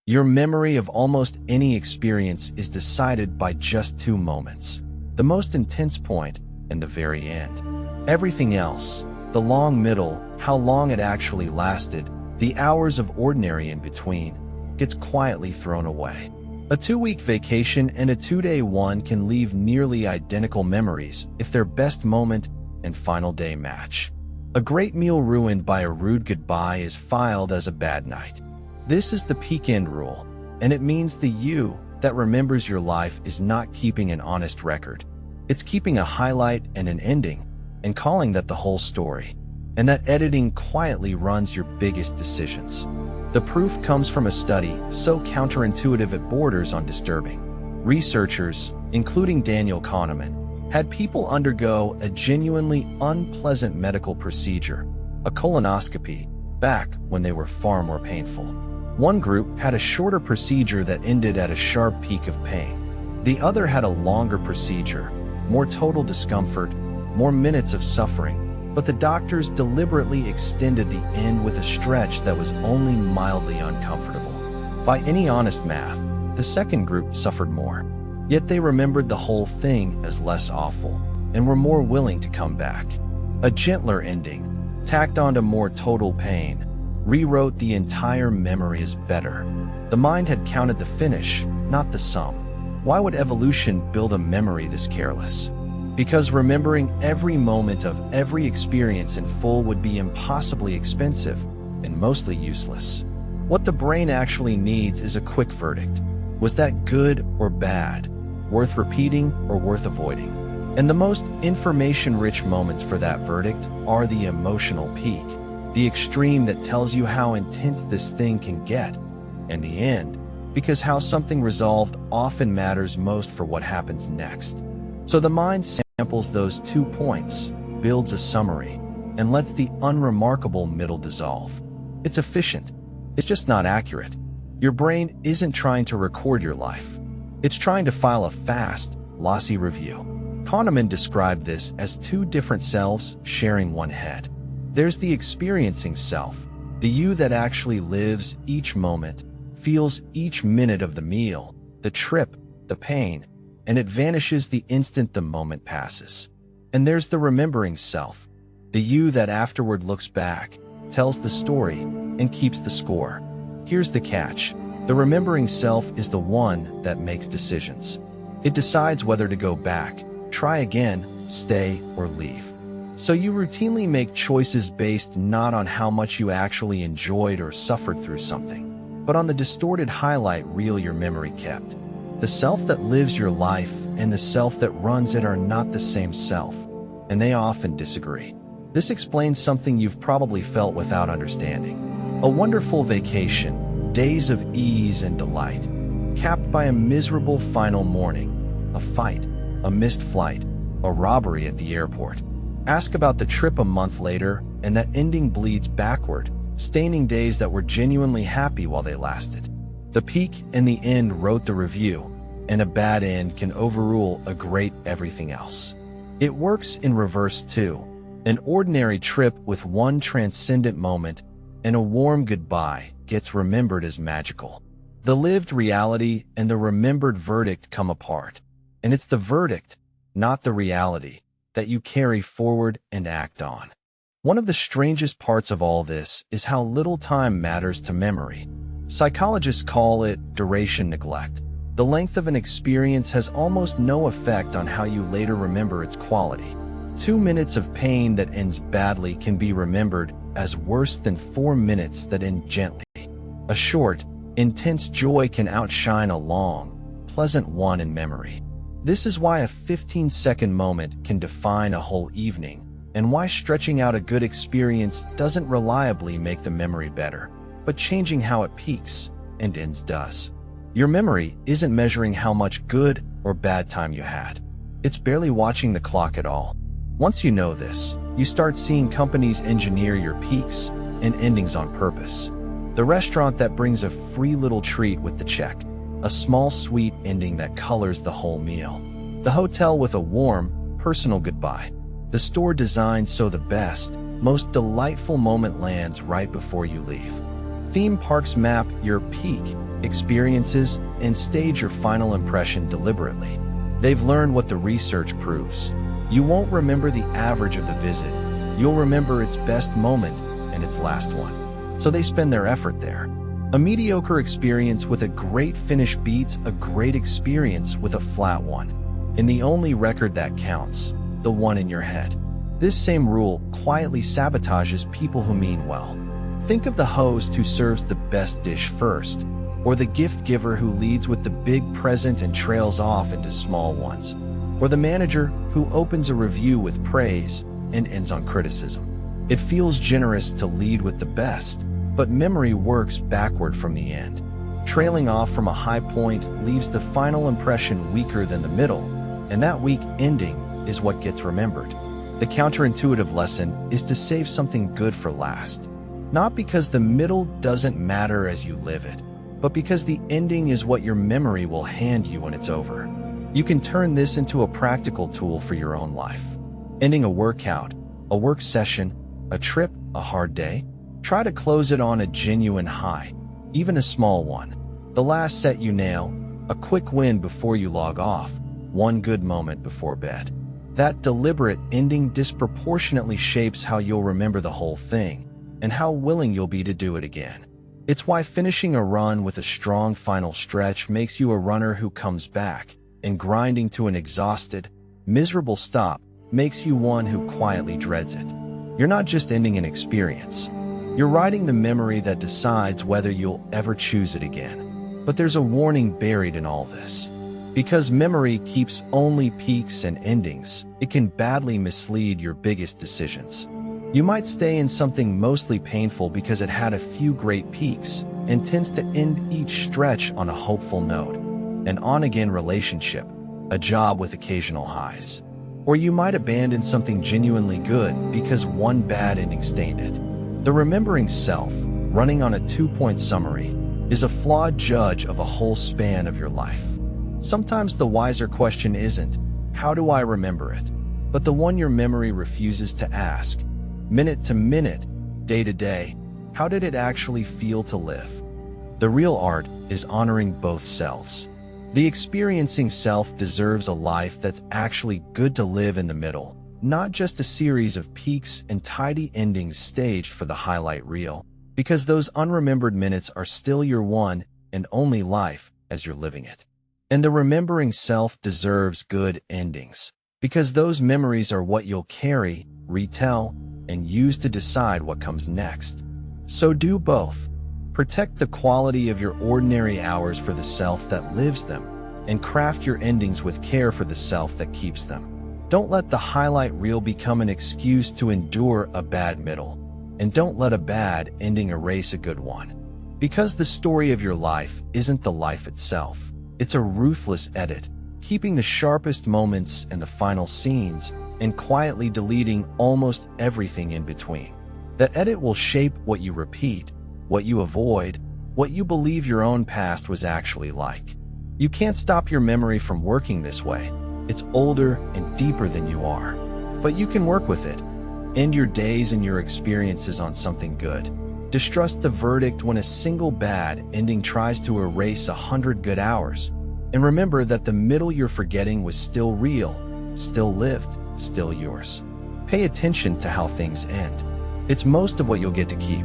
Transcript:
Your memory of almost any experience is decided by just two moments: the most intense point and the very end. Everything else, the long middle, how long it actually lasted, the hours of ordinary in between, gets quietly thrown away. A 2-week vacation and a 2-day one can leave nearly identical memories if their best moment and final day match. A great meal ruined by a rude goodbye is filed as a bad night. This is the peak end rule, and it means the you that remembers your life is not keeping an honest record. It's keeping a highlight and an ending, and calling that the whole story. And that editing quietly runs your biggest decisions. The proof comes from a study so counterintuitive it borders on disturbing. Researchers, including Daniel Kahneman, had people undergo a genuinely unpleasant medical procedure, a colonoscopy, back when they were far more painful. One group had a shorter procedure that ended at a sharp peak of pain. The other had a longer procedure, more total discomfort, more minutes of suffering, but the doctors deliberately extended the end with a stretch that was only mildly uncomfortable. By any honest math, the second group suffered more. Yet they remembered the whole thing as less awful, and were more willing to come back. A gentler ending, tacked onto more total pain, rewrote the entire memory as better. The mind had counted the finish, not the sum. Why would evolution build a memory this careless? Because remembering every moment of every experience in full would be impossibly expensive and mostly useless. What the brain actually needs is a quick verdict. Was that good or bad? Worth repeating or worth avoiding? And the most information-rich moments for that verdict are the emotional peak, the extreme that tells you how intense this thing can get, and the end, because how something resolved often matters most for what happens next. So the mind samples those 2 points, builds a summary, and lets the unremarkable middle dissolve. It's efficient. It's just not accurate. Your brain isn't trying to record your life. It's trying to file a fast, lossy review. Kahneman described this as 2 different selves sharing one head. There's the experiencing self, the you that actually lives each moment, feels each minute of the meal, the trip, the pain, and it vanishes the instant the moment passes. And there's the remembering self, the you that afterward looks back, tells the story, and keeps the score. Here's the catch. The remembering self is the one that makes decisions. It decides whether to go back, try again, stay, or leave. So you routinely make choices based not on how much you actually enjoyed or suffered through something, but on the distorted highlight reel your memory kept. The self that lives your life and the self that runs it are not the same self, and they often disagree. This explains something you've probably felt without understanding. A wonderful vacation, days of ease and delight, capped by a miserable final morning, a fight, a missed flight, a robbery at the airport. Ask about the trip a month later, and that ending bleeds backward, staining days that were genuinely happy while they lasted. The peak and the end wrote the review, and a bad end can overrule a great everything else. It works in reverse too. An ordinary trip with one transcendent moment and a warm goodbye gets remembered as magical. The lived reality and the remembered verdict come apart, and it's the verdict, not the reality, that you carry forward and act on. One of the strangest parts of all this is how little time matters to memory. Psychologists call it duration neglect. The length of an experience has almost no effect on how you later remember its quality. 2 minutes of pain that ends badly can be remembered as worse than 4 minutes that end gently. A short, intense joy can outshine a long, pleasant one in memory. This is why a 15-second moment can define a whole evening, and why stretching out a good experience doesn't reliably make the memory better, but changing how it peaks and ends does. Your memory isn't measuring how much good or bad time you had. It's barely watching the clock at all. Once you know this, you start seeing companies engineer your peaks and endings on purpose. The restaurant that brings a free little treat with the check, a small sweet ending that colors the whole meal. The hotel with a warm, personal goodbye. The store designed so the best, most delightful moment lands right before you leave. Theme parks map your peak experiences, and stage your final impression deliberately. They've learned what the research proves. You won't remember the average of the visit. You'll remember its best moment and its last one. So they spend their effort there. A mediocre experience with a great finish beats a great experience with a flat one. And the only record that counts, the one in your head. This same rule quietly sabotages people who mean well. Think of the host who serves the best dish first, or the gift giver who leads with the big present and trails off into small ones, or the manager who opens a review with praise and ends on criticism. It feels generous to lead with the best, but memory works backward from the end. Trailing off from a high point leaves the final impression weaker than the middle, and that weak ending is what gets remembered. The counterintuitive lesson is to save something good for last. Not because the middle doesn't matter as you live it, but because the ending is what your memory will hand you when it's over. You can turn this into a practical tool for your own life. Ending a workout, a work session, a trip, a hard day. Try to close it on a genuine high, even a small one. The last set you nail, a quick win before you log off, one good moment before bed. That deliberate ending disproportionately shapes how you'll remember the whole thing and how willing you'll be to do it again. It's why finishing a run with a strong final stretch makes you a runner who comes back, and grinding to an exhausted, miserable stop makes you one who quietly dreads it. You're not just ending an experience. You're writing the memory that decides whether you'll ever choose it again. But there's a warning buried in all this. Because memory keeps only peaks and endings, it can badly mislead your biggest decisions. You might stay in something mostly painful because it had a few great peaks and tends to end each stretch on a hopeful note, an on-again relationship, a job with occasional highs. Or you might abandon something genuinely good because one bad ending stained it. The remembering self, running on a 2-point summary, is a flawed judge of a whole span of your life. Sometimes the wiser question isn't, how do I remember it? But the one your memory refuses to ask, minute to minute, day to day, how did it actually feel to live? The real art is honoring both selves. The experiencing self deserves a life that's actually good to live in the middle, not just a series of peaks and tidy endings staged for the highlight reel, because those unremembered minutes are still your one and only life as you're living it. And the remembering self deserves good endings, because those memories are what you'll carry, retell, and use to decide what comes next. So do both. Protect the quality of your ordinary hours for the self that lives them, and craft your endings with care for the self that keeps them. Don't let the highlight reel become an excuse to endure a bad middle, and don't let a bad ending erase a good one. Because the story of your life isn't the life itself. It's a ruthless edit, keeping the sharpest moments and the final scenes, and quietly deleting almost everything in between. The edit will shape what you repeat, what you avoid, what you believe your own past was actually like. You can't stop your memory from working this way. It's older and deeper than you are. But you can work with it. End your days and your experiences on something good. Distrust the verdict when a single bad ending tries to erase 100 good hours. And remember that the middle you're forgetting was still real, still lived, still yours. Pay attention to how things end. It's most of what you'll get to keep.